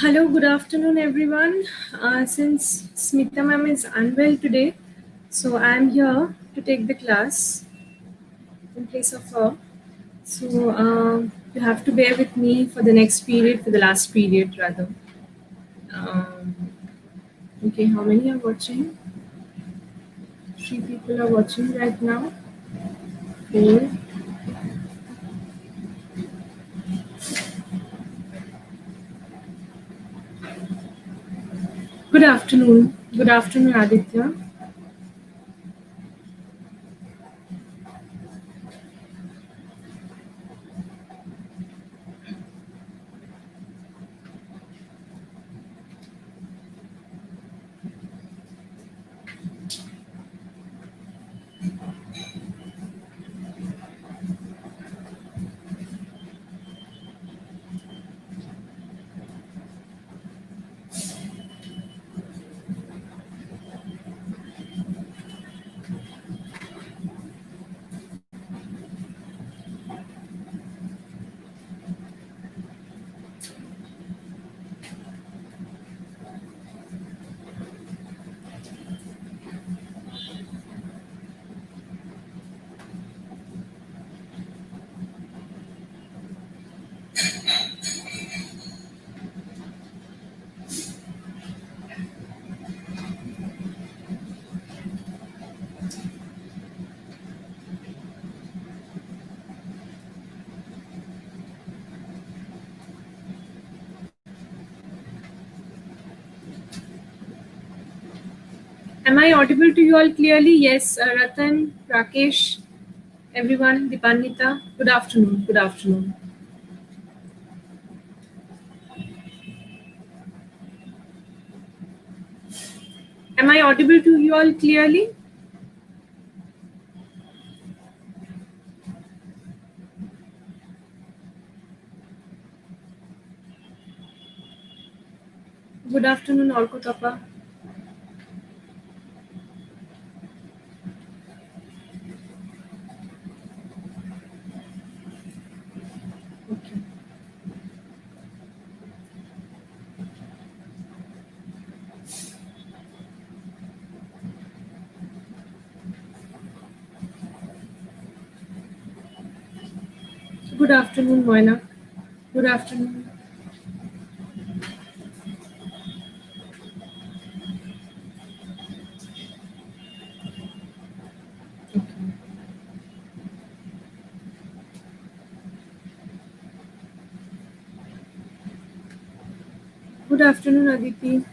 Hello, good afternoon, everyone. Since Smita ma'am is unwell today, so I'm here to take the class in place of her. So you have to bear with me for the next period, for the last period rather. Um, okay, how many are watching? 3 people are watching right now. 4. Good afternoon. Good afternoon, Aditya. Am I audible to you all clearly? Yes, Ratan, Rakesh, everyone, Dipannita. Good afternoon. Good afternoon. Am I audible to you all clearly? Good afternoon, Orkutapa. Okay. Good afternoon, Moina. Good afternoon. Okay. Good afternoon, Aditi.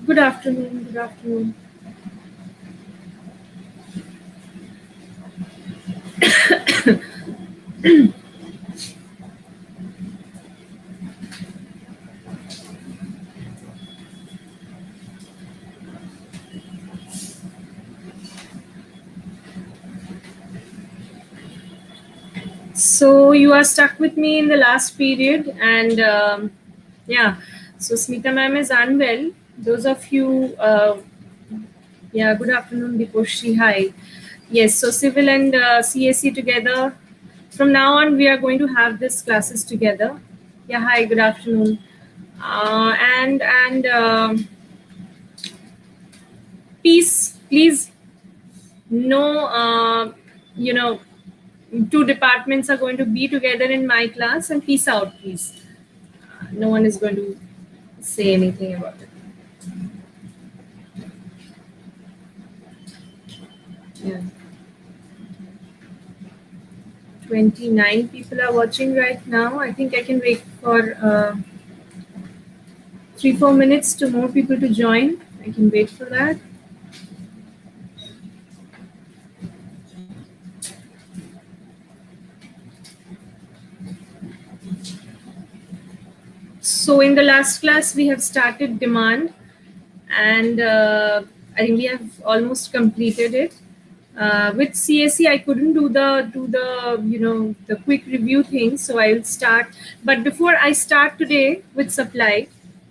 Good afternoon. Good afternoon. So you are stuck with me in the last period, and yeah. So Smita ma'am is unwell. Those of you, yeah. Good afternoon, Diposhi. Hi. Yes. So civil and CSC together. From now on, we are going to have these classes together. Yeah. Hi. Good afternoon. And please, no, you know, two departments are going to be together in my class, and peace out, please. No one is going to say anything about it. Yeah. 29 people are watching right now. I think I can wait for 3-4 minutes to more people to join. I can wait for that. So in the last class, we have started demand, and I think we have almost completed it. With CSE, I couldn't do the quick review thing, so I'll start. But before I start today with supply,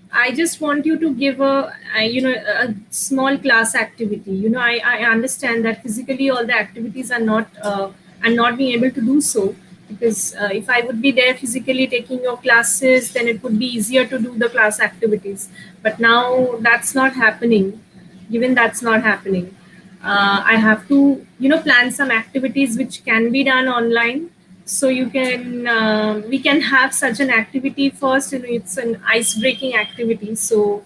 I just want you to give a small class activity. I understand that physically all the activities are not I'm not being able to do so, because if I would be there physically taking your classes, then it would be easier to do the class activities. But now that's not happening. Given that's not happening, I have to plan some activities which can be done online. So we can have such an activity first. It's an ice breaking activity, so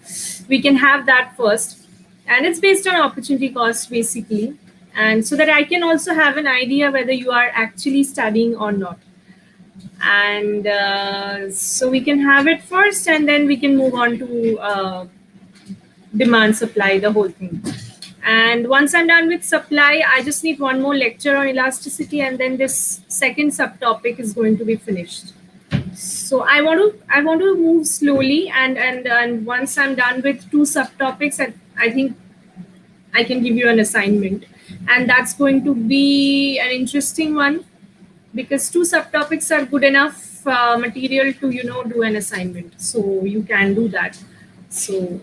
we can have that first, and it's based on opportunity cost basically, and so that I can also have an idea whether you are actually studying or not. And so we can have it first, and then we can move on to demand supply, the whole thing. And once I'm done with supply, I just need one more lecture on elasticity, and then this second subtopic is going to be finished. So I want to move slowly, and once I'm done with two subtopics, I think I can give you an assignment, and that's going to be an interesting one, because two subtopics are good enough material to do an assignment. So you can do that. So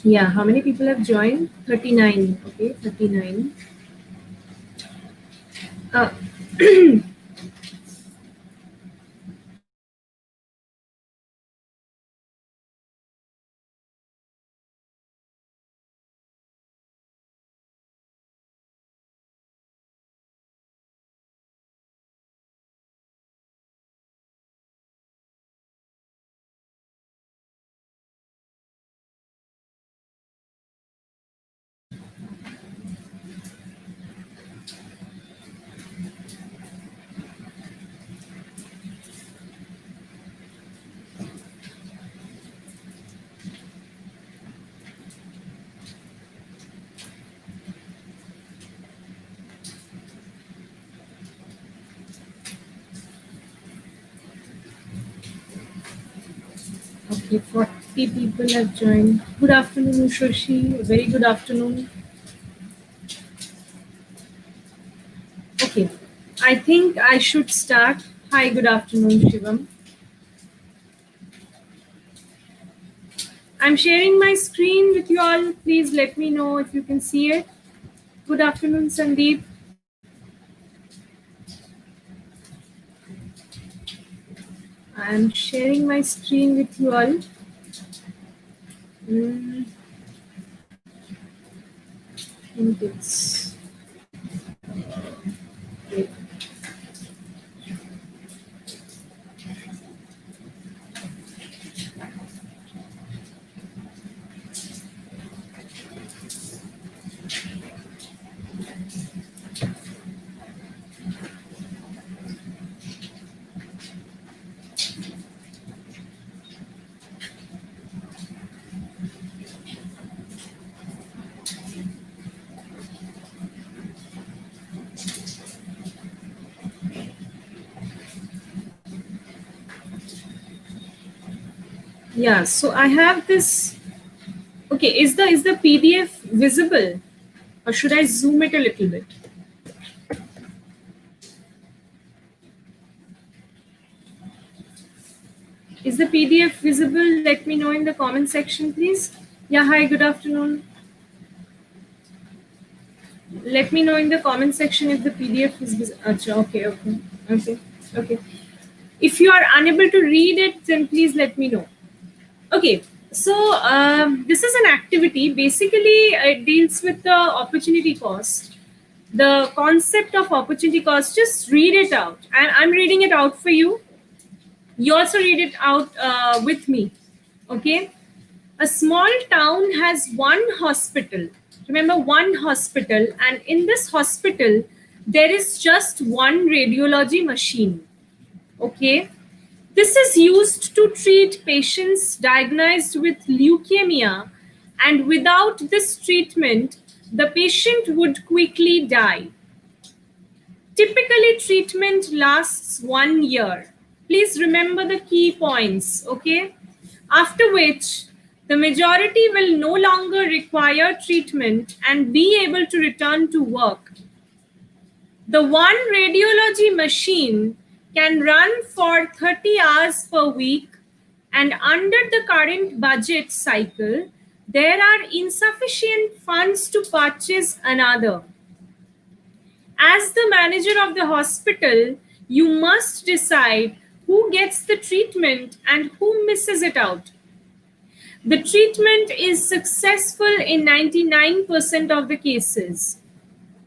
yeah, how many people have joined? 39. Okay, 39. Uh, okay, 40 people have joined. Good afternoon, Ushoshi. Very good afternoon. Okay, I think I should start. Hi, good afternoon, Shivam. I'm sharing my screen with you all. Please let me know if you can see it. Good afternoon, Sandeep. I'm sharing my screen with you all. I think it's great. Yeah, so I have this. Okay, is the PDF visible, or should I zoom it a little bit? Is the PDF visible? Let me know in the comment section, please. Yeah, hi, good afternoon. Let me know in the comment section if the PDF is visible. Okay. If you are unable to read it, then please let me know. Okay, so this is an activity. Basically, it deals with the opportunity cost. The concept of opportunity cost, just read it out. And I'm reading it out for you. You also read it out with me. Okay. A small town has one hospital. Remember, one hospital. And in this hospital, there is just one radiology machine. Okay. This is used to treat patients diagnosed with leukemia, and without this treatment, the patient would quickly die. Typically, treatment lasts 1 year. Please remember the key points, okay? After which, The majority will no longer require treatment and be able to return to work. The one radiology machine can run for 30 hours per week, and under the current budget cycle, there are insufficient funds to purchase another. As the manager of the hospital, you must decide who gets the treatment and who misses it out. The treatment is successful in 99% of the cases.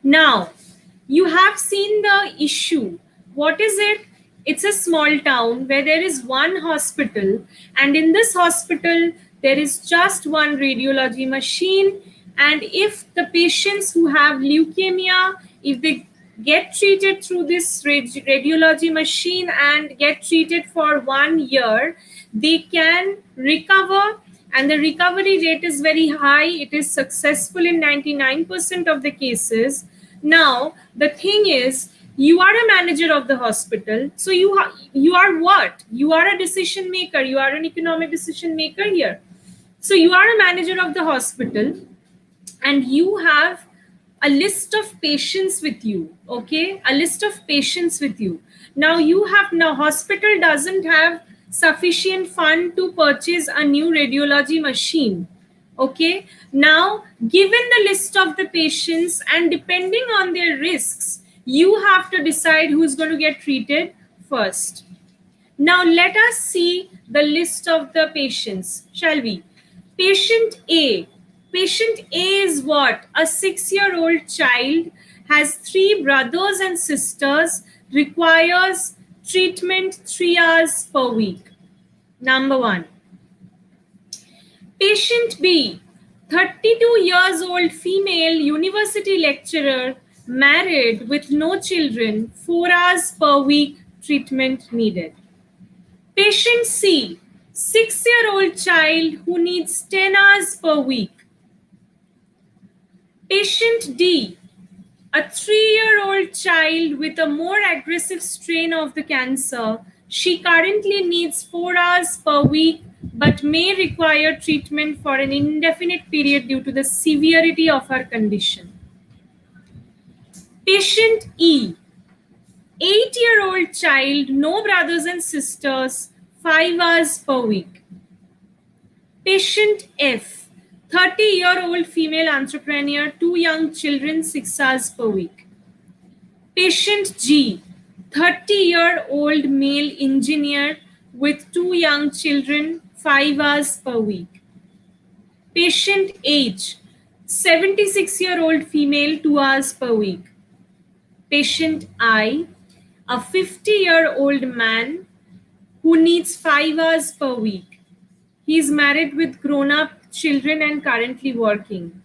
Now, you have seen the issue. What is it? It's a small town where there is one hospital, and in this hospital, there is just one radiology machine. And if the patients who have leukemia, if they get treated through this radiology machine and get treated for 1 year, they can recover, and the recovery rate is very high. It is successful in 99% of the cases. Now, the thing is, you are a manager of the hospital. So you are what? You are a decision maker. You are an economic decision maker here. So you are a manager of the hospital, and you have a list of patients with you. Okay, a list of patients with you. Now hospital doesn't have sufficient fund to purchase a new radiology machine. Okay, now given the list of the patients and depending on their risks, you have to decide who's going to get treated first. Now let us see the list of the patients, shall we? Patient A. Patient A is what? A 6-year-old child, has 3 brothers and sisters, requires treatment 3 hours per week. Number 1. Patient B. 32 years old female university lecturer, married with no children, 4 hours per week, treatment needed. Patient C. 6-year-old child who needs 10 hours per week. Patient D. A 3-year-old child with a more aggressive strain of the cancer. She currently needs 4 hours per week but may require treatment for an indefinite period due to the severity of her condition. Patient E. 8-year-old child, no brothers and sisters, 5 hours per week. Patient F. 30-year-old female entrepreneur, 2 young children, 6 hours per week. Patient G. 30-year-old male engineer with 2 young children, 5 hours per week. Patient H. 76-year-old female, 2 hours per week. Patient I. A 50-year-old man who needs 5 hours per week. He is married with grown-up children and currently working.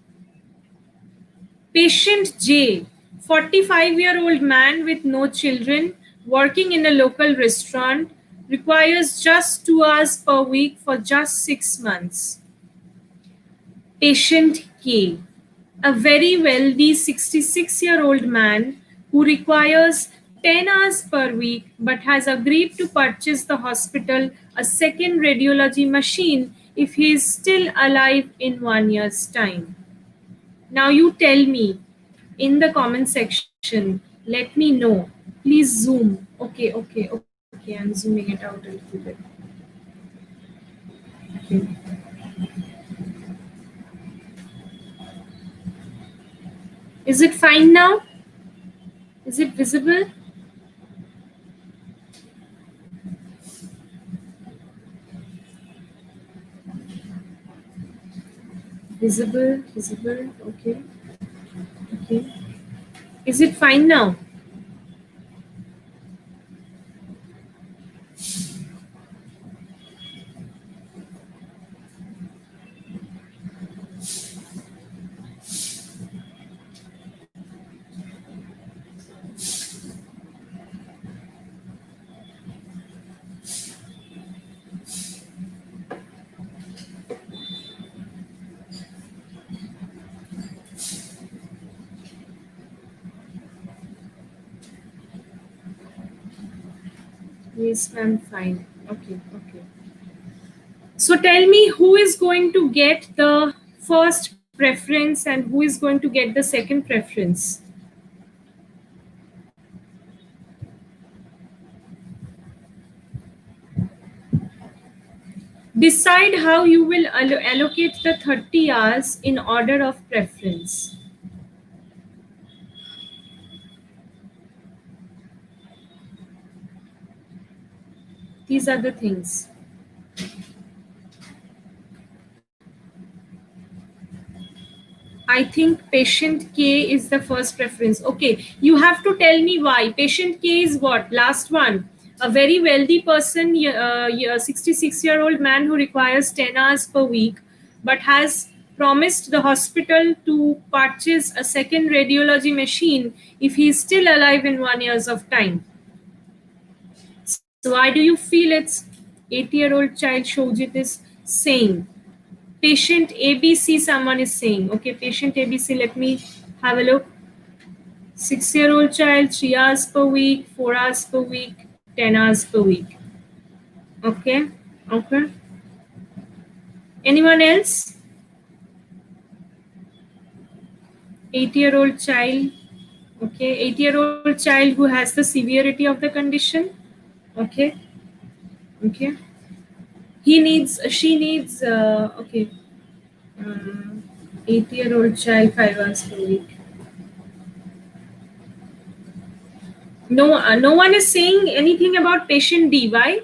Patient J. 45-year-old man with no children, working in a local restaurant, requires just 2 hours per week for just 6 months. Patient K. A very wealthy 66-year-old man who requires 10 hours per week but has agreed to purchase the hospital a second radiology machine if he is still alive in 1 year's time. Now you tell me in the comment section, let me know. Please zoom. Okay, I'm zooming it out a little bit. Okay. Is it fine now? Is it visible? Visible, okay. Is it fine now? Yes, ma'am, fine. Okay. So tell me who is going to get the first preference and who is going to get the second preference. Decide how you will allocate the 30 hours in order of preference. These are the things. I think patient K is the first preference. Okay, you have to tell me why. Patient K is what? Last one. A very wealthy person, 66-year-old man who requires 10 hours per week, but has promised the hospital to purchase a second radiology machine if he is still alive in 1 year of time. So why do you feel it's 80-year-old child Shojit is saying? Patient ABC, someone is saying. Okay, patient ABC, let me have a look. 6-year-old child, 3 hours per week, 4 hours per week, 10 hours per week. Okay, okay. Anyone else? 8-year-old child. Okay, 8-year-old child who has the severity of the condition. Okay, okay. She needs, okay. 8-year-old child, 5 hours per week. No one is saying anything about patient D. Why?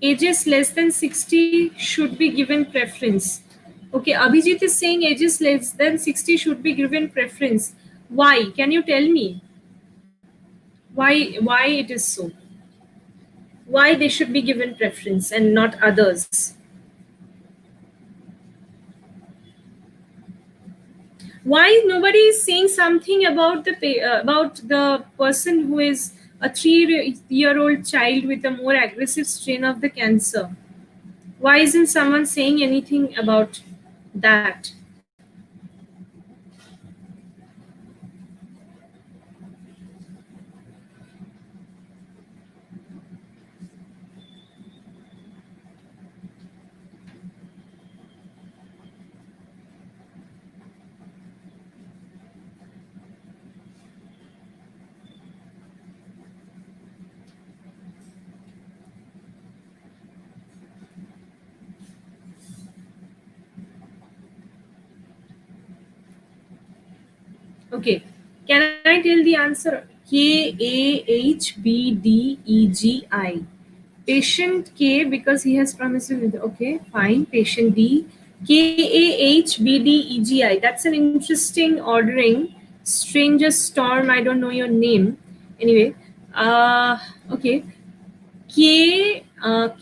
Ages less than 60 should be given preference. Okay, Abhijit is saying ages less than 60 should be given preference. Why? Can you tell me? Why it is so? Why they should be given preference and not others? Why nobody is saying something about the person who is a 3-year-old child with a more aggressive strain of the cancer? Why isn't someone saying anything about that? Okay, can I tell the answer? KAHBDEGI. Patient K because he has promised to. Okay, fine. Patient D. KAHBDEGI. That's an interesting ordering. Strangest Storm. I don't know your name. Anyway, okay. K A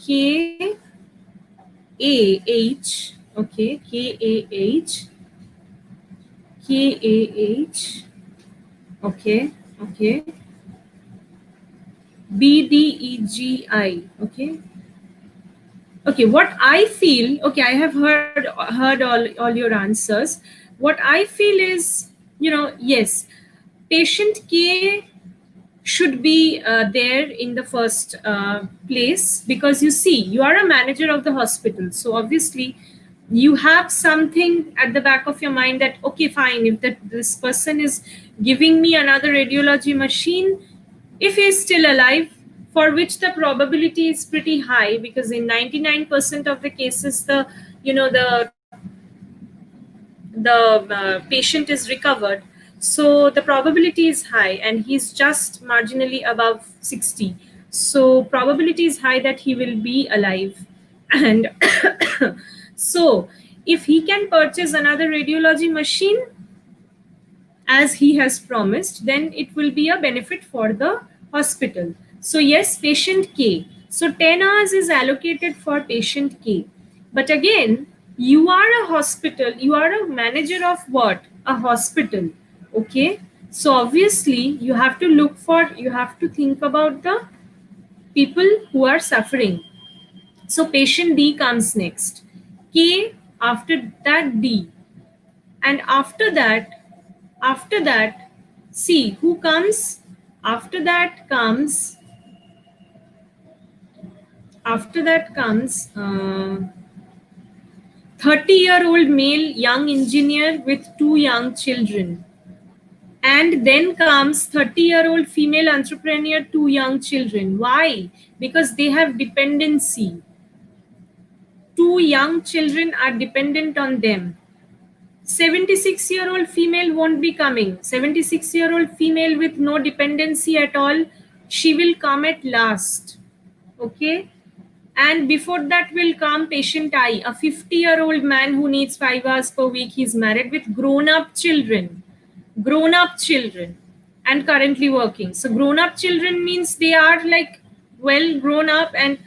H. Okay, KAH. KAH. Okay, okay. BDEGI. Okay. Okay, what I feel, okay, I have heard all your answers. What I feel is, yes, patient K should be there in the first place, because you see, you are a manager of the hospital, so obviously you have something at the back of your mind that, okay, fine, if this person is giving me another radiology machine, if he is still alive, for which the probability is pretty high, because in 99% of the cases the patient is recovered, so the probability is high, and he's just marginally above 60, so probability is high that he will be alive. And so if he can purchase another radiology machine as he has promised, then it will be a benefit for the hospital. So yes, patient K. So 10 hours is allocated for patient K. But again, you are a hospital, you are a manager of what? A hospital. Okay. So obviously you have to think about the people who are suffering. So patient D comes next. K, after that D. And after that, see who comes. After that comes After that comes 30-year-old male young engineer with 2 young children. And then comes 30-year-old female entrepreneur, 2 young children. Why? Because they have dependency. 2 young children are dependent on them. 76-year-old female won't be coming. 76-year-old female with no dependency at all, she will come at last. Okay? And before that will come patient I, a 50-year-old man who needs 5 hours per week. He's married with grown-up children. Grown-up children and currently working. So grown-up children means they are like well grown up and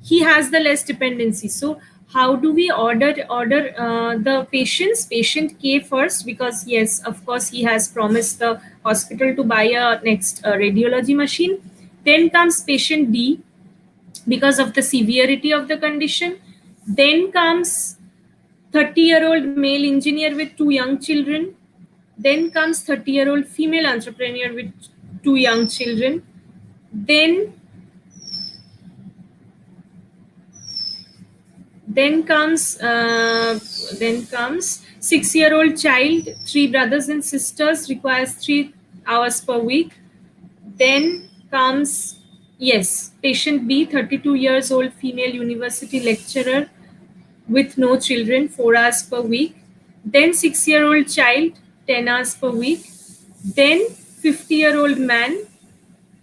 he has the less dependency. So how do we order the patient K first? Because yes, of course, he has promised the hospital to buy a next radiology machine. Then comes patient B because of the severity of the condition. Then comes 30-year-old male engineer with 2 young children. Then comes 30-year-old female entrepreneur with 2 young children. Then comes 6-year-old child, 3 brothers and sisters, requires 3 hours per week. Then comes, yes, patient B, 32 years old female university lecturer with no children, 4 hours per week. Then 6-year-old child, 10 hours per week. Then 50-year-old man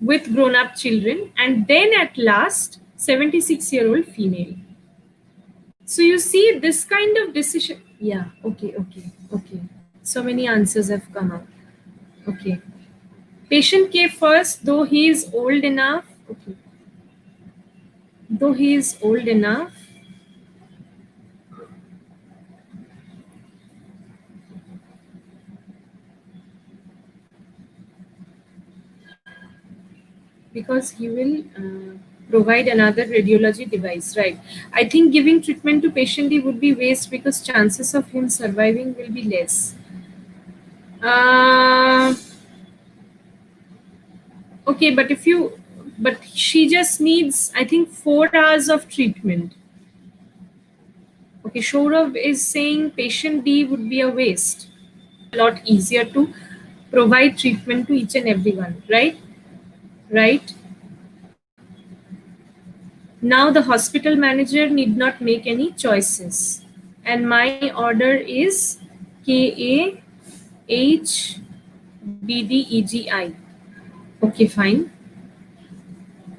with grown-up children. And then at last, 76-year-old female. So you see this kind of decision. Yeah, okay. So many answers have come out. Okay. Patient K first, though he is old enough. Okay. Though he is old enough. Because he will provide another radiology device, right? I think giving treatment to patient D would be waste because chances of him surviving will be less. Okay, but she just needs, I think, 4 hours of treatment. Okay, Shourav is saying patient D would be a waste. A lot easier to provide treatment to each and everyone, right? Right? Now the hospital manager need not make any choices. And my order is KAHBDEGI. Okay, fine.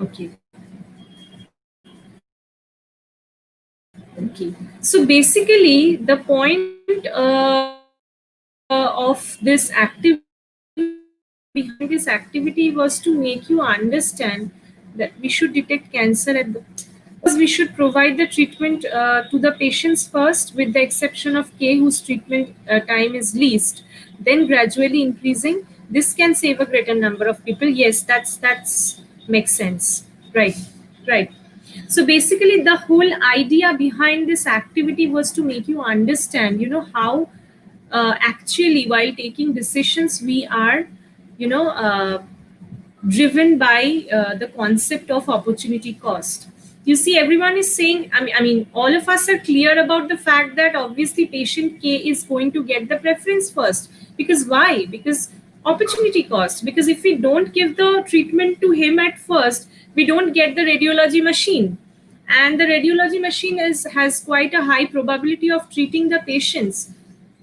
Okay. Okay. So basically, the point of this activity behind this activity was to make you understand that we should detect cancer at the first. We should provide the treatment to the patients first, with the exception of K, whose treatment time is least, then gradually increasing. This can save a greater number of people. Yes, that's makes sense. Right, right. So basically, the whole idea behind this activity was to make you understand, how actually while taking decisions we are, driven by the concept of opportunity cost. You see, everyone is saying, I mean, all of us are clear about the fact that obviously patient K is going to get the preference first. Because why? Because opportunity cost. Because if we don't give the treatment to him at first, we don't get the radiology machine. And the radiology machine has quite a high probability of treating the patients.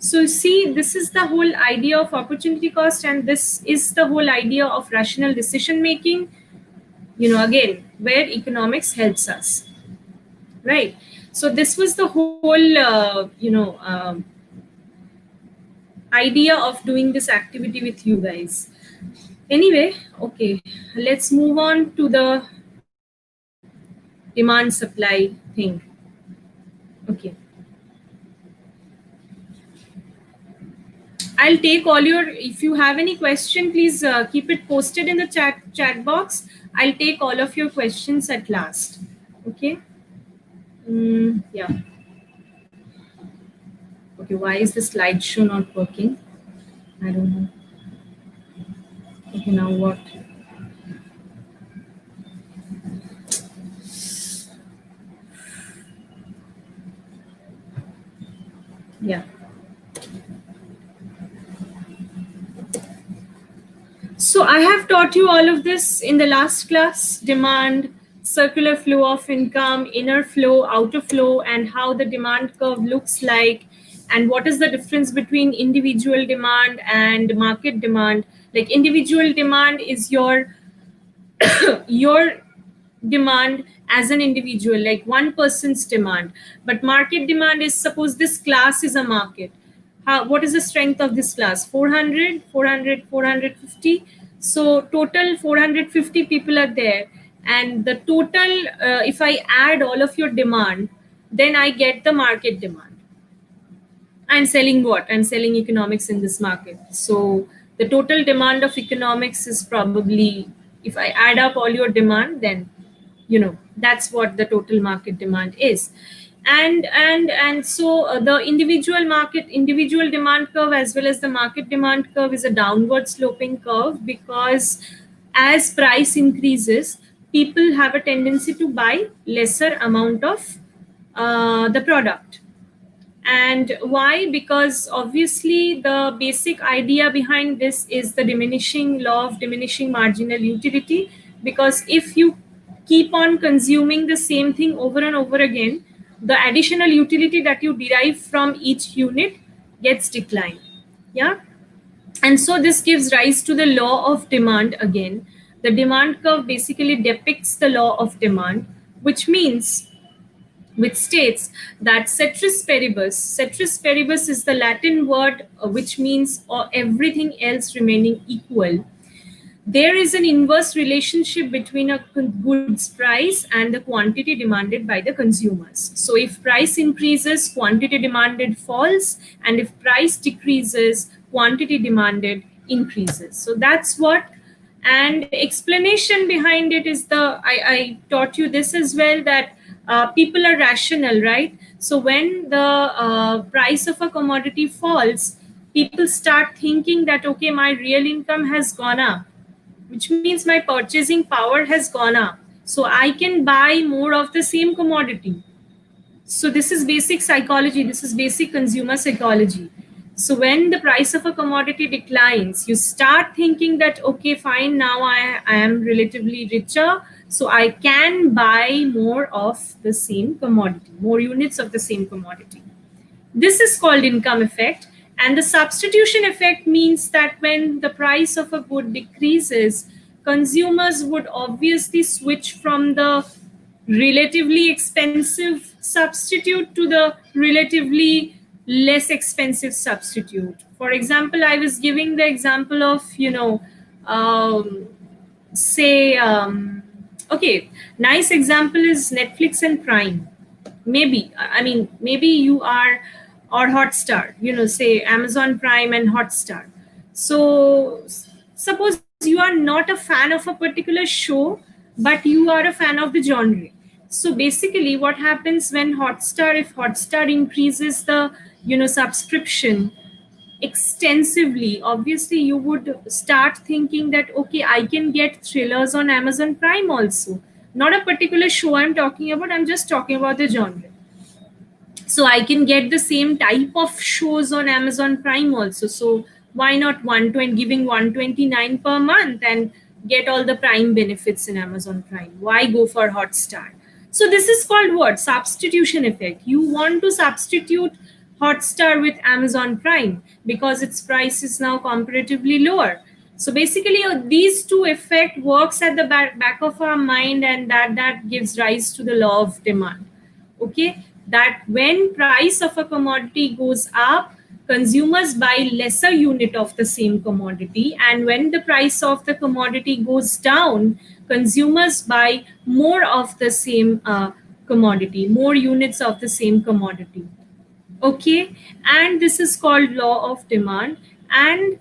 So see, this is the whole idea of opportunity cost, and this is the whole idea of rational decision making, again, where economics helps us, right? So this was the whole, idea of doing this activity with you guys. Anyway, okay, let's move on to the demand supply thing. Okay. I'll take all your, if you have any question, please keep it posted in the chat box. I'll take all of your questions at last. Okay. Yeah. Okay. Why is the slideshow not working? I don't know. Okay. Now what? Yeah. So I have taught you all of this in the last class: demand, circular flow of income, inner flow, outer flow, and how the demand curve looks like, and what is the difference between individual demand and market demand. Like individual demand is your demand as an individual, like one person's demand. But market demand is, suppose this class is a market. What is the strength of this class? 400, 400, 450. So total 450 people are there, and the total, if I add all of your demand, then I get the market demand. I'm selling what? I'm selling economics in this market. So the total demand of economics is probably, if I add up all your demand, then that's what the total market demand is. And so the individual demand curve as well as the market demand curve is a downward sloping curve, because as price increases, people have a tendency to buy lesser amount of the product. And why? Because obviously the basic idea behind this is the diminishing law of diminishing marginal utility. Because if you keep on consuming the same thing over and over again, the additional utility that you derive from each unit gets declined. Yeah. And so this gives rise to the law of demand again. The demand curve basically depicts the law of demand, which means, which states that ceteris paribus is the Latin word which means everything else remaining equal. There is an inverse relationship between a goods price and the quantity demanded by the consumers. So if price increases, quantity demanded falls, and if price decreases, quantity demanded increases. So that's what. And explanation behind it is I taught you this as well, that people are rational, right? So when the price of a commodity falls, people start thinking that, okay, my real income has gone up, which means my purchasing power has gone up. So I can buy more of the same commodity. So this is basic psychology, this is basic consumer psychology. So when the price of a commodity declines, you start thinking that, okay, fine, now I am relatively richer, so I can buy more of the same commodity, more units of the same commodity. This is called income effect. And the substitution effect means that when the price of a good decreases, consumers would obviously switch from the relatively expensive substitute to the relatively less expensive substitute. For example, I was giving the example of, say, okay, nice example is Netflix and Prime. Maybe you are, or Hotstar, say Amazon Prime and Hotstar. So suppose you are not a fan of a particular show, but you are a fan of the genre. So basically what happens when if Hotstar increases the subscription extensively, obviously you would start thinking that, okay, I can get thrillers on Amazon Prime also. Not a particular show I'm talking about, I'm just talking about the genre. So I can get the same type of shows on Amazon Prime also. So why not giving 129 per month and get all the Prime benefits in Amazon Prime? Why go for Hotstar? So this is called what? Substitution effect. You want to substitute Hotstar with Amazon Prime because its price is now comparatively lower. So basically, these two effect works at the back of our mind, and that gives rise to the law of demand. Okay, that when price of a commodity goes up, consumers buy lesser unit of the same commodity, and when the price of the commodity goes down, consumers buy more of the same commodity, more units of the same commodity. Okay, and this is called law of demand. And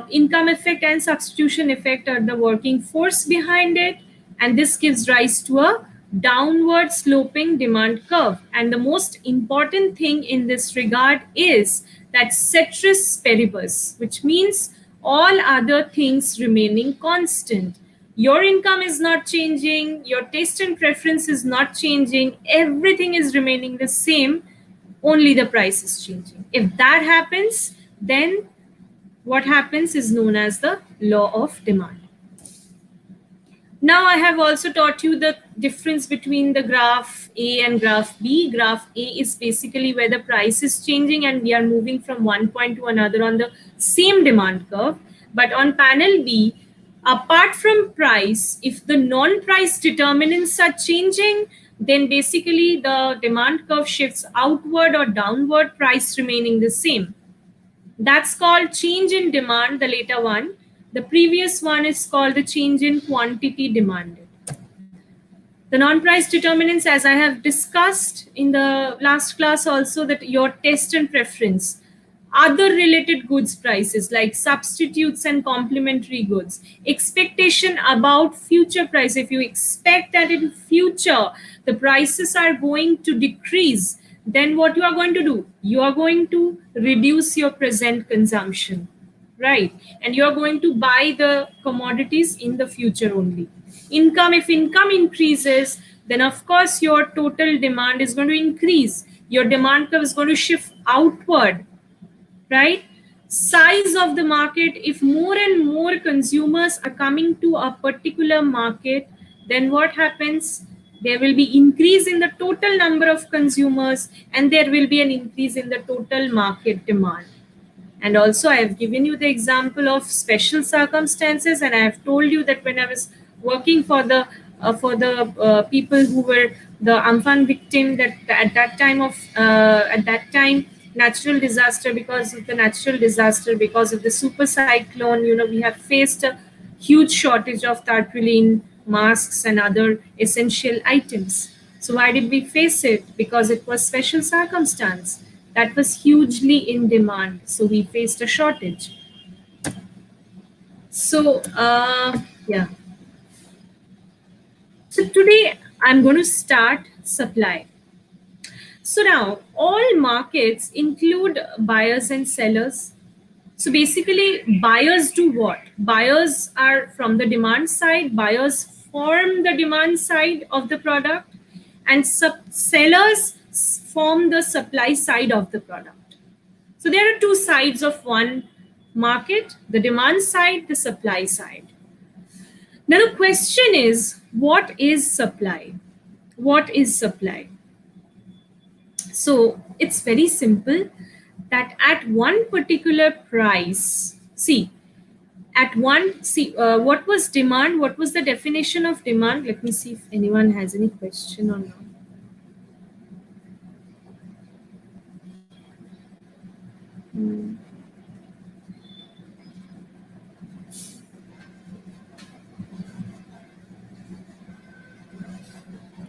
income effect and substitution effect are the working force behind it, and this gives rise to a downward sloping demand curve. And the most important thing in this regard is that ceteris paribus, which means all other things remaining constant. Your income is not changing, your taste and preference is not changing, everything is remaining the same. only the price is changing. If that happens, then what happens is known as the law of demand. Now I have also taught you the difference between the graph A and graph B. Graph A is basically where the price is changing and we are moving from one point to another on the same demand curve. But on panel B, apart from price, if the non-price determinants are changing, then basically the demand curve shifts outward or downward, price remaining the same. That's called change in demand, the later one. The previous one is called the change in quantity demanded. The non-price determinants, as I have discussed in the last class also, that your taste and preference, other related goods prices like substitutes and complementary goods, expectation about future price. If you expect that in future the prices are going to decrease, then what you are going to do? You are going to reduce your present consumption, right? And you are going to buy the commodities in the future only. Income, if income increases, then of course your total demand is going to increase. Your demand curve is going to shift outward, right? Size of the market, if more and more consumers are coming to a particular market, then what happens? There will be increase in the total number of consumers and there will be an increase in the total market demand. And also I have given you the example of special circumstances, and I have told you that when I was working for the people who were the Amphan victim, that at that time natural disaster, because of the natural disaster, because of the super cyclone, we have faced a huge shortage of tarpaulin, masks and other essential items. So why did we face it? Because it was special circumstance that was hugely in demand, so we faced a shortage. So yeah, so today I'm going to start supply. So now all markets include buyers and sellers. So basically buyers do what? Buyers are from the demand side, buyers form the demand side of the product, and sellers form the supply side of the product. So there are two sides of one market, the demand side, the supply side. Now the question is, what is supply? What is supply? So it's very simple, that at one particular price, what was demand? What was the definition of demand? Let me see if anyone has any question or not.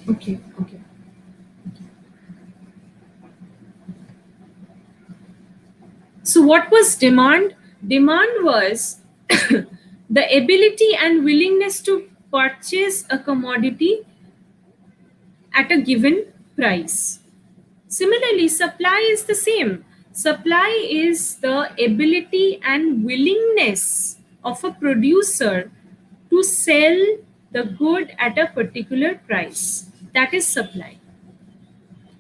Okay. So what was demand? Demand was the ability and willingness to purchase a commodity at a given price. Similarly, supply is the same. Supply is the ability and willingness of a producer to sell the good at a particular price. That is supply.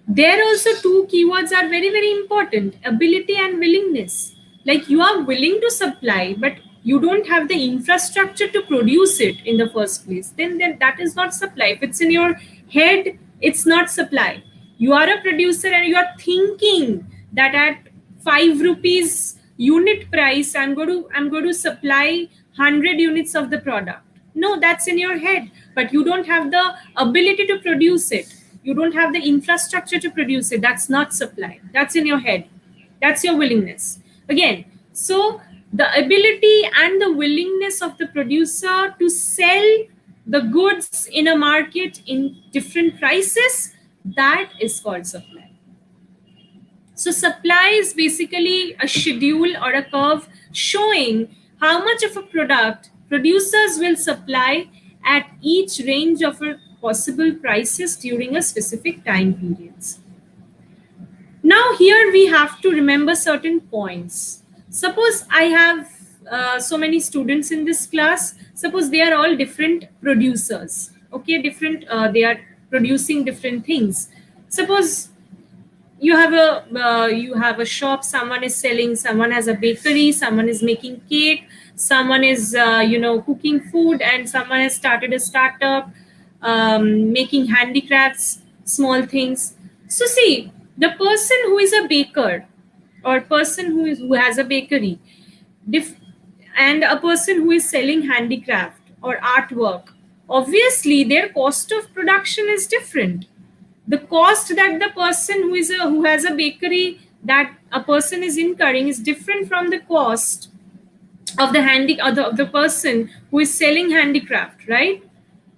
There also two keywords are very, very important: ability and willingness. Like you are willing to supply, but you don't have the infrastructure to produce it in the first place. Then that is not supply. If it's in your head, it's not supply. You are a producer and you are thinking that at 5 rupees unit price, I'm going to supply 100 units of the product. No, that's in your head, but you don't have the ability to produce it. You don't have the infrastructure to produce it. That's not supply. That's in your head. That's your willingness. Again, so the ability and the willingness of the producer to sell the goods in a market in different prices, that is called supply. So supply is basically a schedule or a curve showing how much of a product producers will supply at each range of possible prices during a specific time periods. Now here we have to remember certain points. Suppose I have so many students in this class. Suppose they are all different producers. Okay, they are producing different things. Suppose you have a shop, someone is selling, someone has a bakery, someone is making cake, someone is cooking food, and someone has started a startup making handicrafts, small things. So see, the person who is a baker, or person who has a bakery, dif- and a person who is selling handicraft or artwork, obviously their cost of production is different. The cost that the person who has a bakery, that a person is incurring, is different from the cost of the person who is selling handicraft, right?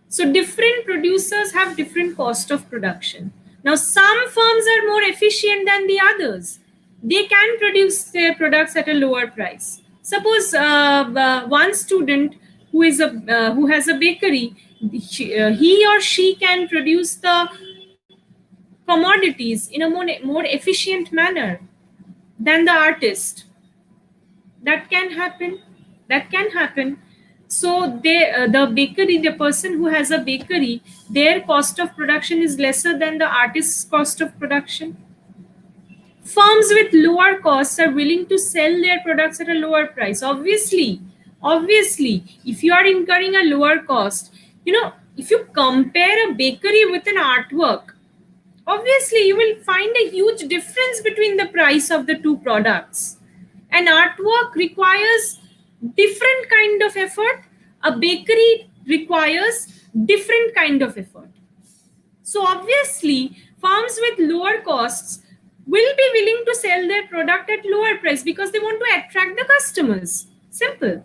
So different producers have different cost of production. Now some firms are more efficient than the others. They can produce their products at a lower price. Suppose one student who has a bakery, he or she can produce the commodities in a more efficient manner than the artist. That can happen. That can happen. So the bakery, the person who has a bakery, their cost of production is lesser than the artist's cost of production. Firms with lower costs are willing to sell their products at a lower price. Obviously, if you are incurring a lower cost, if you compare a bakery with an artwork, obviously you will find a huge difference between the price of the two products. An artwork requires different kind of effort, a bakery requires different kind of effort. So obviously firms with lower costs will be willing to sell their product at lower price because they want to attract the customers. Simple.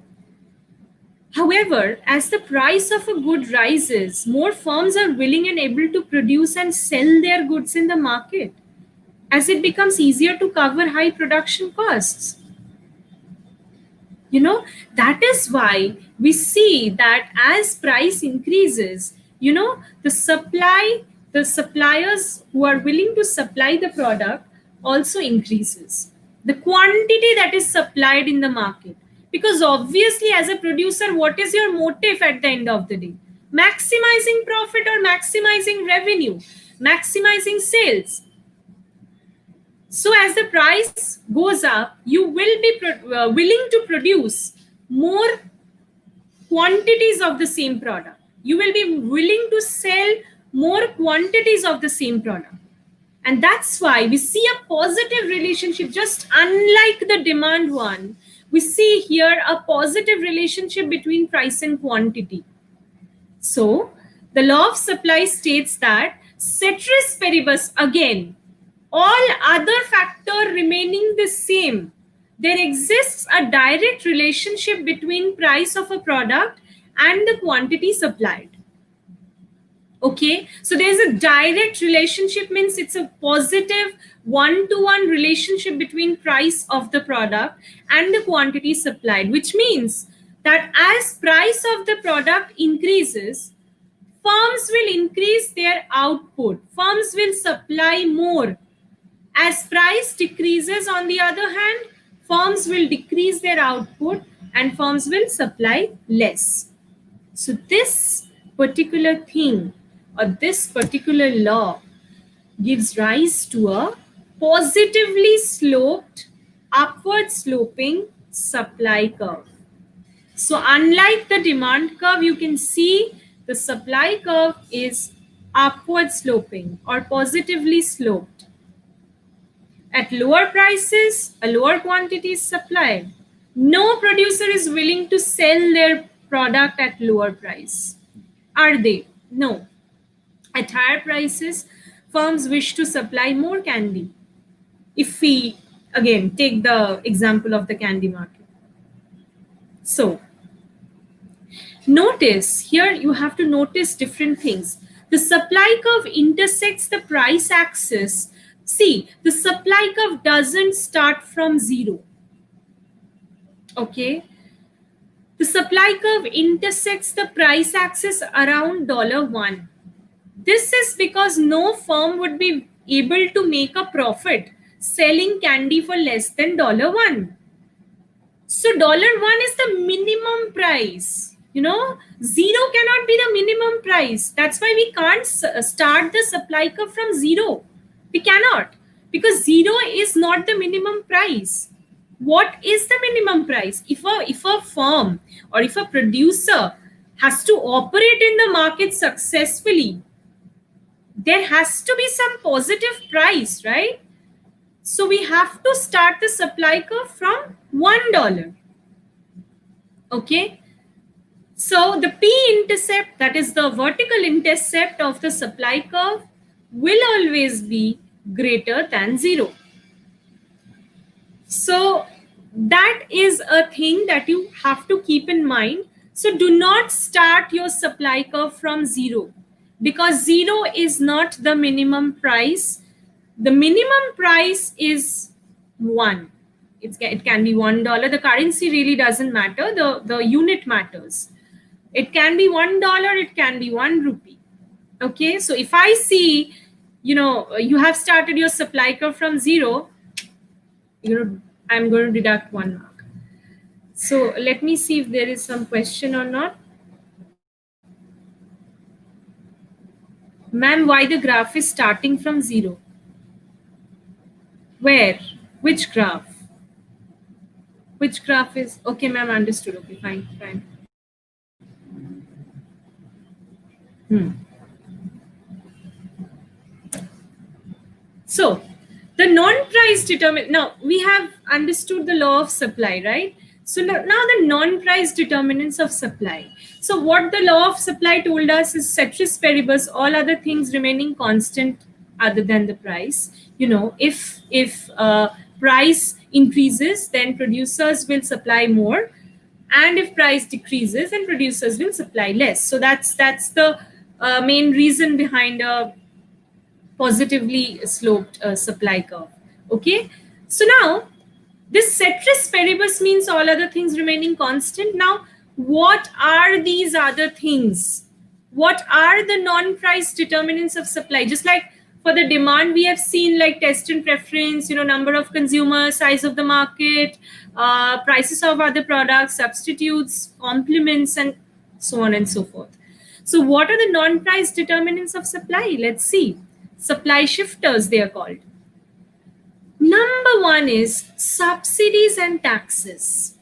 However, as the price of a good rises, more firms are willing and able to produce and sell their goods in the market, as it becomes easier to cover high production costs. That is why we see that as price increases, the suppliers who are willing to supply the product also increases. The quantity that is supplied in the market. Because obviously, as a producer, what is your motive at the end of the day? Maximizing profit or maximizing revenue, maximizing sales. So as the price goes up, you will be willing to produce more quantities of the same product. You will be willing to sell more quantities of the same product. And that's why we see a positive relationship, just unlike the demand one. We see here a positive relationship between price and quantity. So the law of supply states that ceteris paribus, again, all other factor remaining the same, there exists a direct relationship between price of a product and the quantity supplied. Okay, so there's a direct relationship, means it's a positive one-to-one relationship between price of the product and the quantity supplied, which means that as price of the product increases, firms will increase their output, firms will supply more. As price decreases, on the other hand, firms will decrease their output and firms will supply less. So this particular thing, or this particular law, gives rise to a positively sloped, upward sloping supply curve. So unlike the demand curve, you can see the supply curve is upward sloping or positively sloped. At lower prices, a lower quantity is supplied. No producer is willing to sell their product at lower price. Are they? No. At higher prices, firms wish to supply more candy. If we, again, take the example of the candy market. So, notice, here you have to notice different things. The supply curve intersects the price axis. See, the supply curve doesn't start from zero. Okay. The supply curve intersects the price axis around $1. This is because no firm would be able to make a profit selling candy for less than $1. So $1 is the minimum price. Zero cannot be the minimum price. That's why we can't start the supply curve from zero. We cannot. because 0 is not the minimum price. What is the minimum price? If a firm or if a producer has to operate in the market successfully, there has to be some positive price, right? So we have to start the supply curve from $1. Okay. So the p-intercept, that is the vertical intercept of the supply curve, will always be greater than 0. So that is a thing that you have to keep in mind. So do not start your supply curve from 0, because 0 is not the minimum price. The minimum price is 1. It can be $1. The currency really doesn't matter. The unit matters. It can be $1. It can be 1 rupee. Okay. So if I see, you have started your supply curve from 0, I'm going to deduct 1 mark. So let me see if there is some question or not. Ma'am, why the graph is starting from 0? Where? Which graph? Which graph is? Okay, ma'am, understood. Okay, fine. So the non-price determinant, now we have understood the law of supply, right? So now the non-price determinants of supply. So what the law of supply told us is ceteris paribus, all other things remaining constant other than the price. If price increases, then producers will supply more, and if price decreases, then producers will supply less. So that's the main reason behind a positively sloped supply curve. Okay, so now this ceteris paribus means all other things remaining constant. Now, what are these other things? What are the non-price determinants of supply? Just like for the demand, we have seen like test and preference, number of consumers, size of the market, prices of other products, substitutes, complements, and so on and so forth. So what are the non-price determinants of supply? Let's see. Supply shifters, they are called. Number 1 is subsidies and taxes.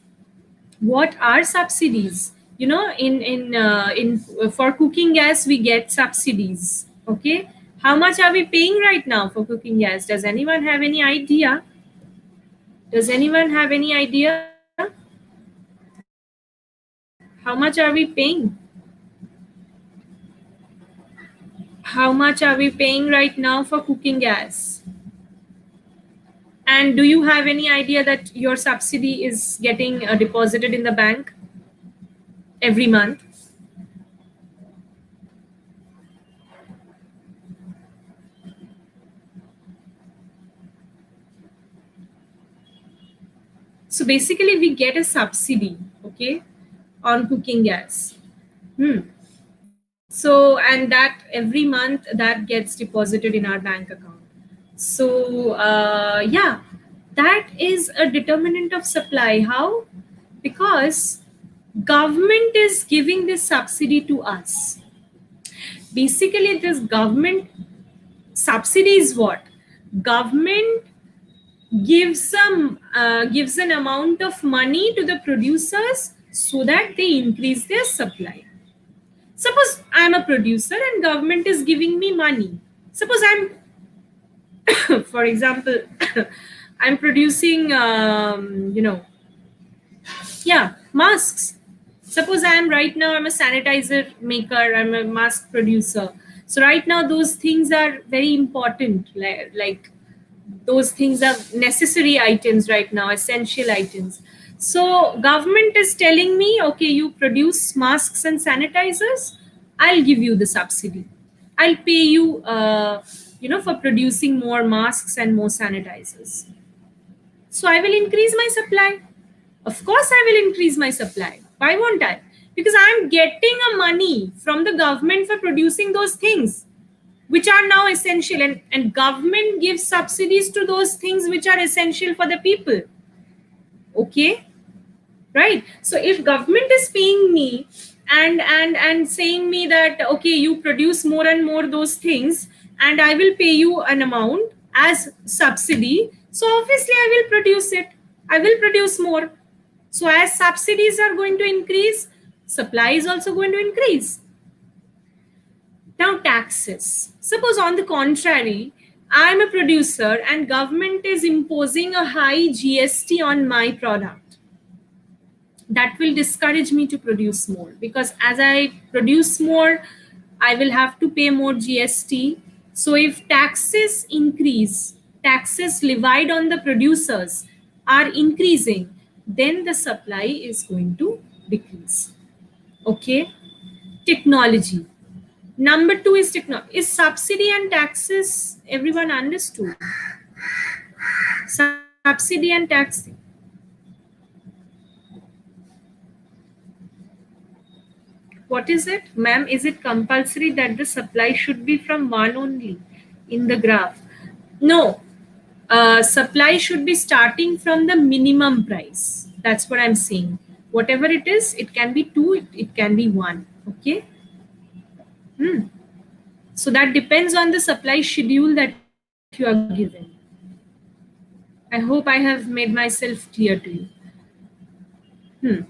What are subsidies? In for cooking gas, we get subsidies. Okay, how much are we paying right now for cooking gas? Does anyone have any idea? How much are we paying? How much are we paying right now for cooking gas? And do you have any idea that your subsidy is getting deposited in the bank every month? So basically we get a subsidy, okay, on cooking gas. So, and that every month that gets deposited in our bank account. So yeah, that is a determinant of supply. How? Because government is giving this subsidy to us. Basically, this government subsidy is what? Government gives an amount of money to the producers so that they increase their supply. Suppose I'm a producer and government is giving me money. Suppose I'm, for example, I'm producing, masks. Suppose I'm right now, I'm a sanitizer maker, I'm a mask producer. So right now, those things are very important. Like those things are necessary items right now, essential items. So government is telling me, okay, you produce masks and sanitizers, I'll give you the subsidy. I'll pay you, for producing more masks and more sanitizers. So I will increase my supply. Of course, I will increase my supply. Why won't I? Because I'm getting a money from the government for producing those things which are now essential, and government gives subsidies to those things which are essential for the people. Okay, right? So if government is paying me and saying me that, okay, you produce more and more those things and I will pay you an amount, as subsidy, so obviously I will produce it. I will produce more. So as subsidies are going to increase, supply is also going to increase. Now taxes. Suppose on the contrary, I am a producer and government is imposing a high GST on my product. That will discourage me to produce more, because as I produce more, I will have to pay more GST. So if taxes increase, taxes levied on the producers are increasing, then the supply is going to decrease. Okay. Technology. Number two is technology. Is subsidy and taxes everyone understood? Subsidy and tax. What is it? Ma'am, is it compulsory that the supply should be from one only in the graph? No. Supply should be starting from the minimum price. That's what I'm saying. Whatever it is, it can be two, it can be one. Okay. So that depends on the supply schedule that you are given. I hope I have made myself clear to you.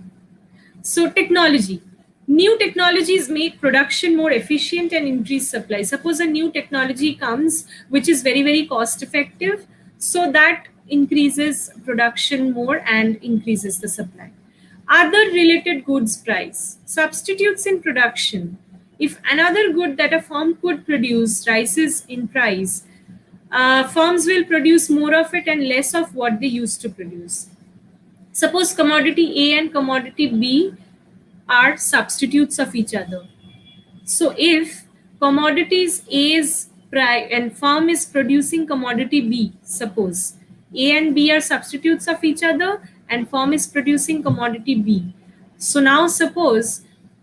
So technology. New technologies make production more efficient and increase supply. Suppose a new technology comes which is very, very cost effective, so that increases production more and increases the supply. Other related goods price. Substitutes in production. If another good that a firm could produce rises in price, firms will produce more of it and less of what they used to produce. Suppose commodity A and commodity B are substitutes of each other. So if commodities A's price and firm is producing commodity B, suppose A and B are substitutes of each other and firm is producing commodity B. So now suppose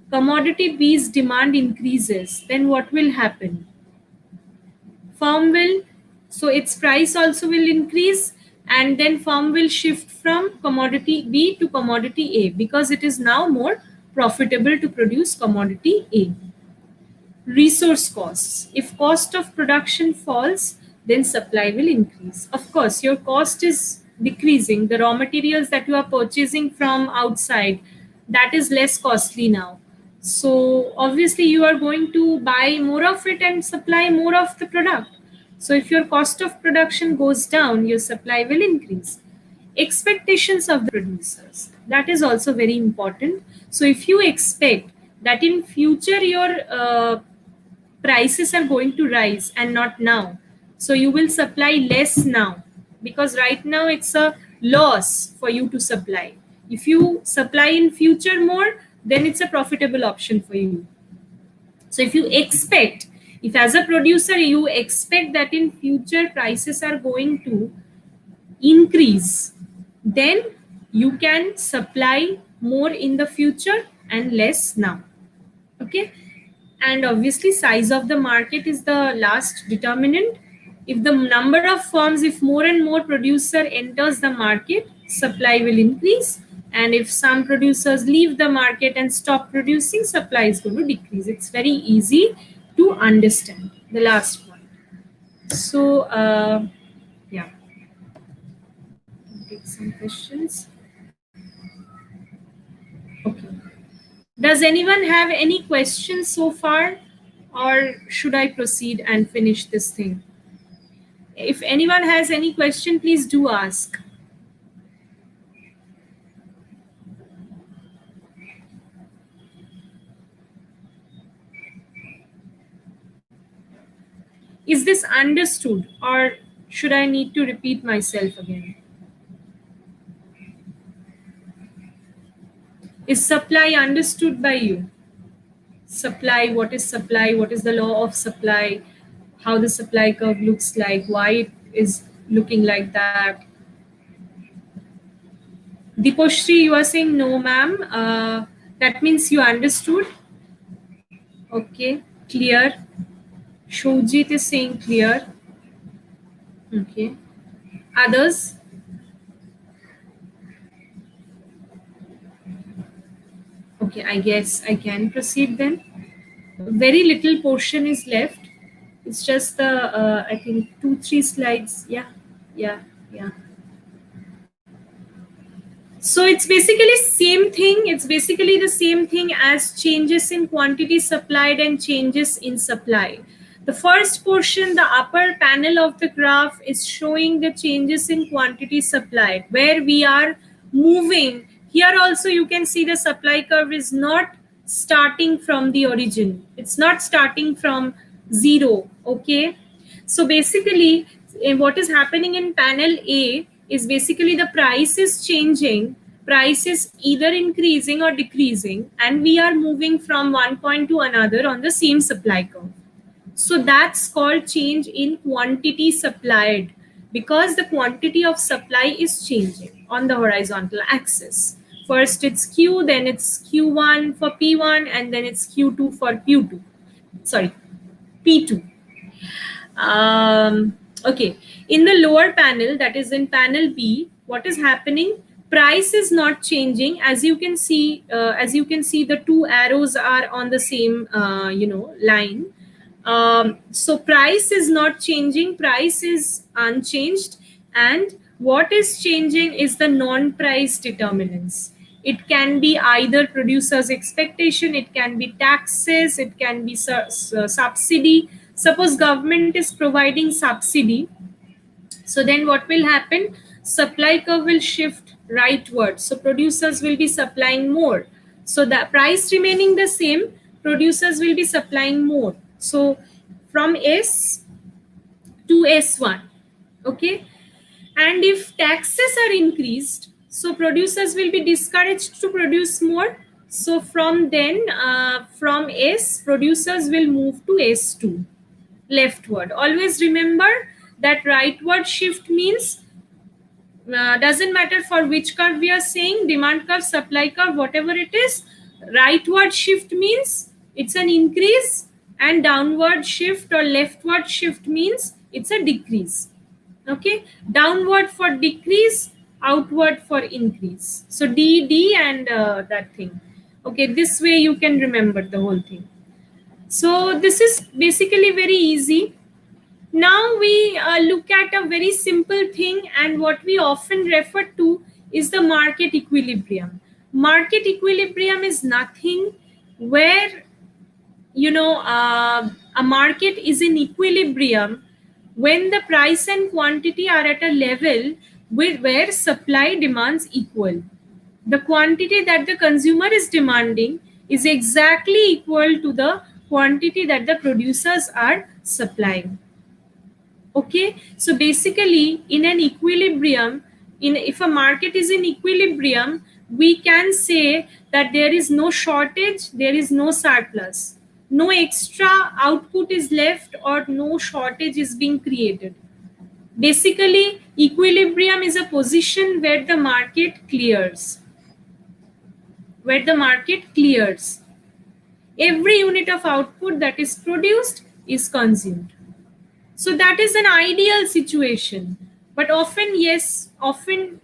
commodity B's demand increases, then what will happen? Firm will, so its price also will increase, and then firm will shift from commodity B to commodity A because it is now more profitable to produce commodity A. Resource costs. If cost of production falls, then supply will increase. Of course, your cost is decreasing. The raw materials that you are purchasing from outside, that is less costly now. So obviously you are going to buy more of it and supply more of the product. So if your cost of production goes down, your supply will increase. Expectations of the producers, that is also very important. So if you expect that in future your prices are going to rise and not now, so you will supply less now, because right now it's a loss for you to supply. If you supply in future more, then it's a profitable option for you. So if you expect, if as a producer you expect that in future prices are going to increase, then you can supply more in the future and less now. Okay. And obviously size of the market is the last determinant. If the number of firms, if more and more producer enters the market, supply will increase, and if some producers leave the market and stop producing, supply is going to decrease. It's very easy to understand, the last one. So yeah, take some questions. Okay. Does anyone have any questions so far, or should I proceed and finish this thing? If anyone has any question, please do ask. Is this understood, or should I need to repeat myself again? Is supply understood by you? Supply, what is supply? What is the law of supply? How the supply curve looks like? Why it is looking like that? Diposhri, you are saying no, ma'am. That means you understood. Okay, clear. Shojit is saying clear. Okay. Others? Okay, I guess I can proceed then. Very little portion is left. It's just the I think 2-3 slides. Yeah, yeah, yeah. So it's basically same thing. It's basically the same thing as changes in quantity supplied and changes in supply. The first portion, the upper panel of the graph, is showing the changes in quantity supplied, where we are moving. Here also you can see the supply curve is not starting from the origin. It's not starting from zero, okay? So basically, what is happening in panel A is basically the price is changing. Price is either increasing or decreasing, and we are moving from one point to another on the same supply curve. So that's called change in quantity supplied, because the quantity of supply is changing on the horizontal axis. First it's Q, then it's Q1 for P1, and then it's Q2 for Q2. Sorry, P2. Okay, in the lower panel, that is in panel B, what is happening? Price is not changing. As you can see, the two arrows are on the same line. So price is not changing, price is unchanged, and what is changing is the non-price determinants. It can be either producer's expectation, it can be taxes, it can be subsidy. Suppose government is providing subsidy, so then what will happen? Supply curve will shift rightward, so producers will be supplying more. So the price remaining the same, producers will be supplying more. So from S to S1, okay? And if taxes are increased, so producers will be discouraged to produce more. So from S, producers will move to S2, leftward. Always remember that rightward shift means doesn't matter for which curve we are saying, demand curve, supply curve, whatever it is. Rightward shift means it's an increase, and downward shift or leftward shift means it's a decrease. Okay, downward for decrease, outward for increase. So D and that thing. Okay, this way you can remember the whole thing. So this is basically very easy. Now we look at a very simple thing, and what we often refer to is the market equilibrium. Market equilibrium is nothing where a market is in equilibrium when the price and quantity are at a level where supply demands equal. The quantity that the consumer is demanding is exactly equal to the quantity that the producers are supplying. Okay, so basically in an equilibrium, if a market is in equilibrium, we can say that there is no shortage, there is no surplus, no extra output is left, or no shortage is being created. Basically, equilibrium is a position where the market clears. Every unit of output that is produced is consumed. So that is an ideal situation. But often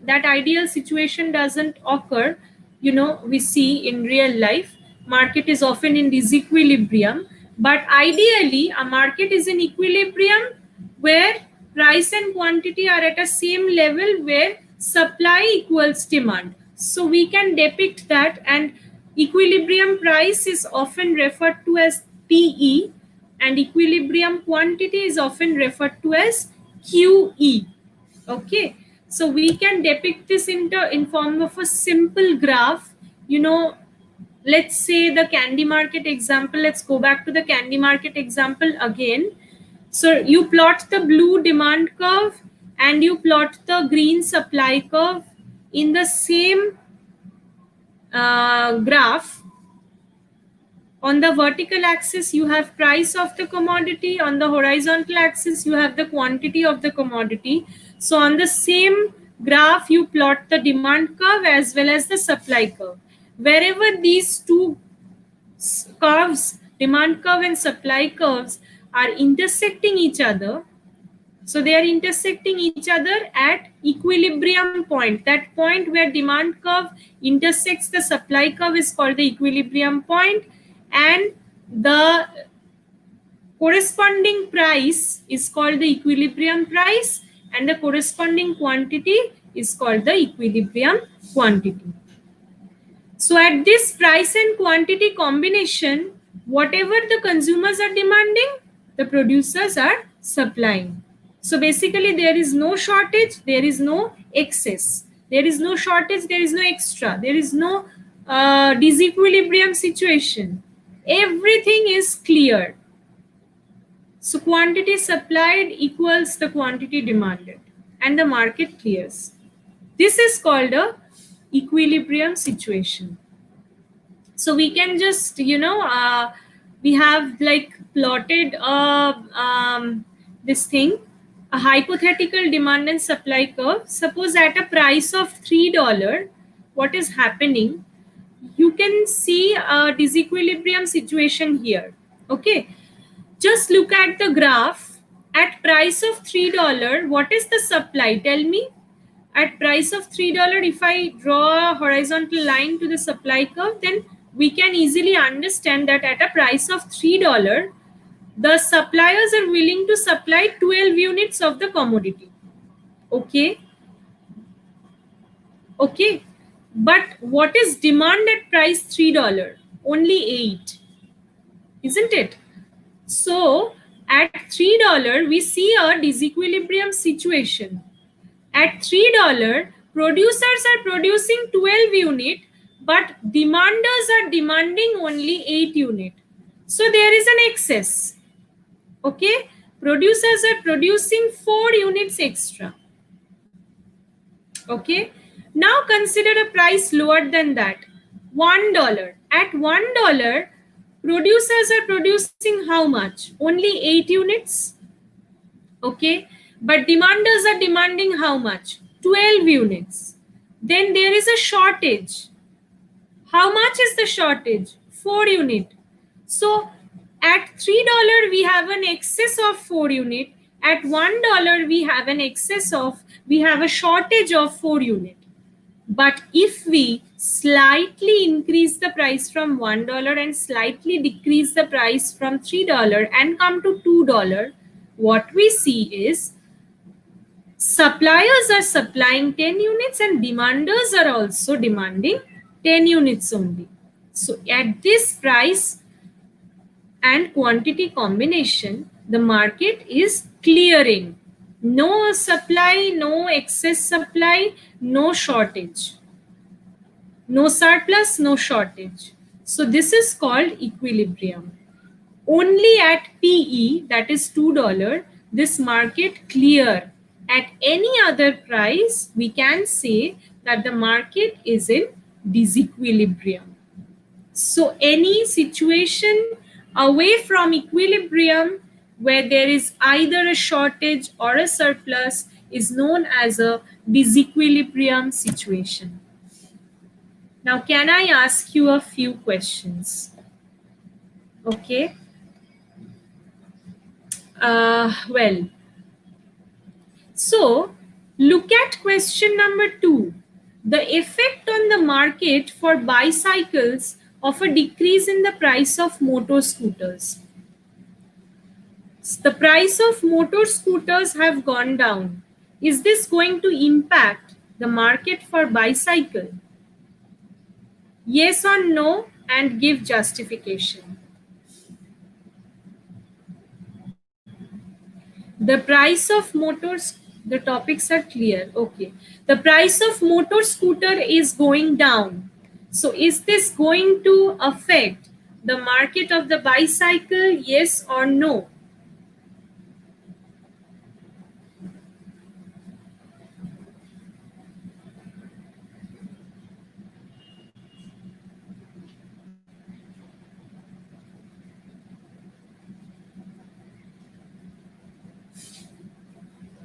that ideal situation doesn't occur. We see in real life, market is often in disequilibrium. But ideally, a market is in equilibrium where price and quantity are at a same level where supply equals demand. So we can depict that, and equilibrium price is often referred to as PE, and equilibrium quantity is often referred to as QE. Okay, so we can depict this in form of a simple graph. Let's say the candy market example. Let's go back to the candy market example again. So you plot the blue demand curve and you plot the green supply curve in the same graph. On the vertical axis, you have price of the commodity. On the horizontal axis, you have the quantity of the commodity. So on the same graph, you plot the demand curve as well as the supply curve. Wherever these two curves, demand curve and supply curves, are intersecting each other, so they are intersecting each other at equilibrium point. That point where demand curve intersects the supply curve is called the equilibrium point, and the Corresponding price is called the equilibrium price, and the corresponding quantity is called the equilibrium quantity. So at this price and quantity combination, whatever the consumers are demanding, the producers are supplying. So basically there is no shortage, there is no excess. There is no shortage, there is no extra, there is no disequilibrium situation. Everything is clear. So quantity supplied equals the quantity demanded and the market clears. This is called a equilibrium situation. So we can just, we have like plotted this thing, a hypothetical demand and supply curve. Suppose at a price of $3, what is happening? You can see a disequilibrium situation here. Okay, just look at the graph. At price of $3, what is the supply? Tell me. At price of $3, if I draw a horizontal line to the supply curve, then we can easily understand that at a price of $3, the suppliers are willing to supply 12 units of the commodity. Okay. Okay. But what is demand at price $3? Only 8. Isn't it? So at $3, we see a disequilibrium situation. At $3, producers are producing 12 units, but demanders are demanding only 8 units. So there is an excess. Okay, producers are producing 4 units extra. Okay, now consider a price lower than that, $1. At $1, producers are producing how much? Only 8 units. Okay, but demanders are demanding how much? 12 units. Then there is a shortage. How much is the shortage? 4 unit. So at $3 we have an excess of 4 unit. At $1 we have a shortage of 4 unit. But if we slightly increase the price from $1 and slightly decrease the price from $3 and come to $2, what we see is suppliers are supplying 10 units and demanders are also demanding 10 units only. So at this price and quantity combination, the market is clearing. No supply, no excess supply, no shortage. No surplus, no shortage. So this is called equilibrium. Only at PE, that is $2, this market clear. At any other price, we can say that the market is in disequilibrium. So any situation away from equilibrium where there is either a shortage or a surplus is known as a disequilibrium situation. Now, can I ask you a few questions? Okay. Well, so look at question number 2. The effect on the market for bicycles of a decrease in the price of motor scooters. The price of motor scooters have gone down. Is this going to impact the market for bicycle? Yes or no, and give justification. The price of motors, the topics are clear. Okay. The price of motor scooter is going down. So is this going to affect the market of the bicycle? Yes or no?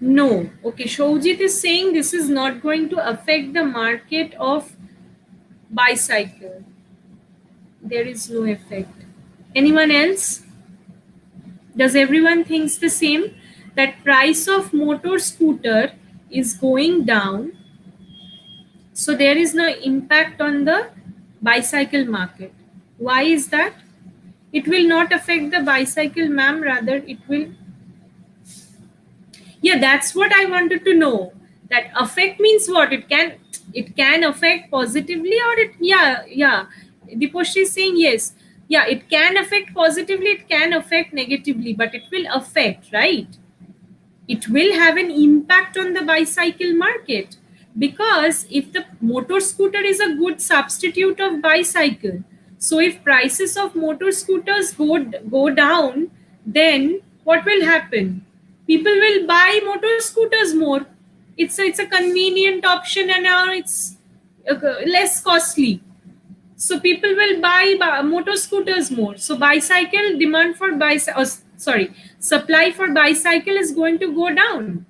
No. Okay, Showjit is saying this is not going to affect the market of bicycle. There is no effect. Anyone else? Does everyone thinks the same? That price of motor scooter is going down. So there is no impact on the bicycle market. Why is that? It will not affect the bicycle, ma'am. Rather, it will. Yeah, that's what I wanted to know. That affect means what? It can affect positively, or it, yeah. Diposhi is saying yes. Yeah, it can affect positively, it can affect negatively, but it will affect, right? It will have an impact on the bicycle market, because if the motor scooter is a good substitute of bicycle, so if prices of motor scooters go down, then what will happen? People will buy motor scooters more. It's a convenient option, and now it's less costly, so people will buy motor scooters more. So bicycle demand for bicycle, sorry, supply for bicycle is going to go down,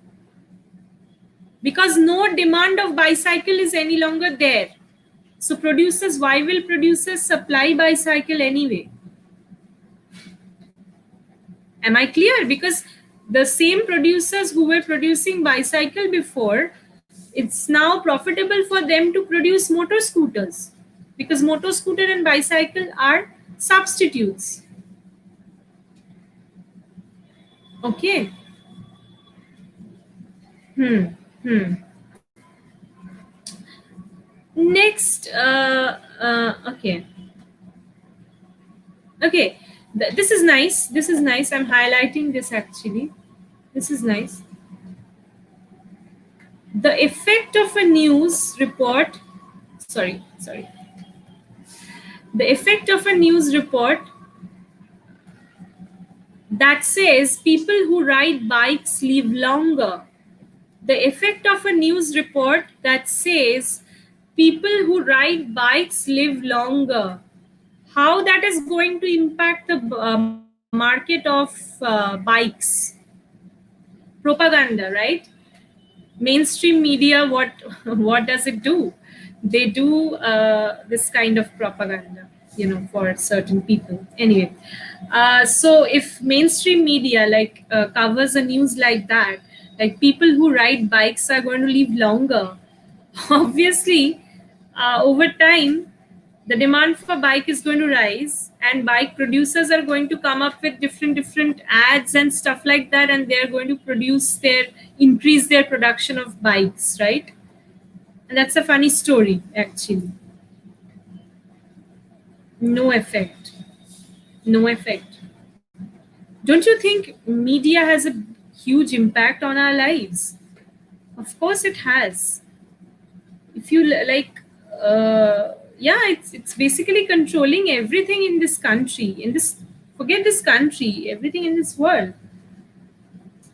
because no demand of bicycle is any longer there. So producers, why will producers supply bicycle anyway? Am I clear? Because the same producers who were producing bicycle before, it's now profitable for them to produce motor scooters, because motor scooter and bicycle are substitutes. Okay. Hmm. Hmm. Next, okay. Okay. This is nice. This is nice. I'm highlighting this actually. This is nice. The effect of a news report. Sorry. The effect of a news report that says people who ride bikes live longer. The effect of a news report that says people who ride bikes live longer. How that is going to impact the market of bikes? Propaganda, right? Mainstream media, what does it do? They do this kind of propaganda, for certain people. Anyway, so if mainstream media covers a news like that, like people who ride bikes are going to live longer, obviously, over time the demand for bike is going to rise, and bike producers are going to come up with different ads and stuff like that, and they're going to increase their production of bikes, right? And that's a funny story actually. No effect. No effect. Don't you think media has a huge impact on our lives? Of course it has. If you yeah, it's basically controlling everything in this country, forget this country, everything in this world.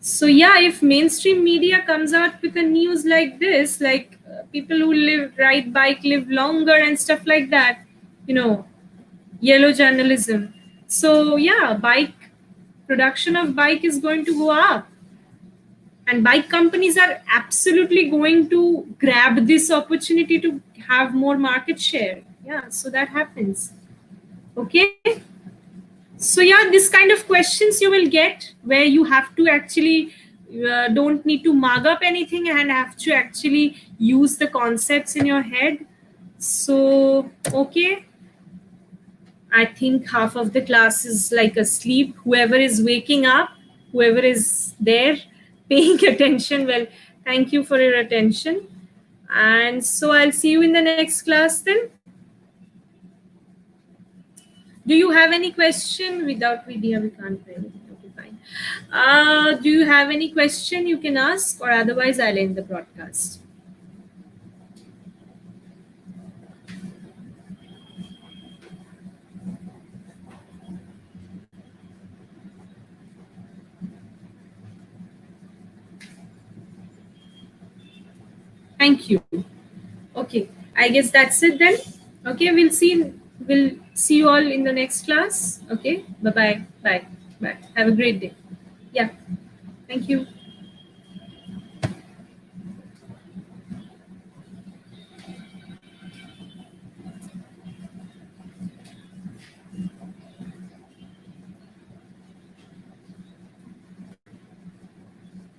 So yeah, if mainstream media comes out with a news like this, people who ride bike live longer and stuff like that, yellow journalism, so yeah, bike production of bike is going to go up, and bike companies are absolutely going to grab this opportunity to have more market share. Yeah, so that happens. Okay, so yeah, this kind of questions you will get, where you have to actually don't need to mug up anything and have to actually use the concepts in your head. So okay, I think half of the class is like asleep. Whoever is waking up, whoever is there paying attention, well, thank you for your attention. And so I'll see you in the next class then. Do you have any question? Without video, we can't play. Okay, fine. Do you have any question you can ask, or otherwise I'll end the broadcast. Thank you. Okay, I guess that's it then. Okay, we'll see you all in the next class. Okay, bye. Have a great day. Yeah, thank you.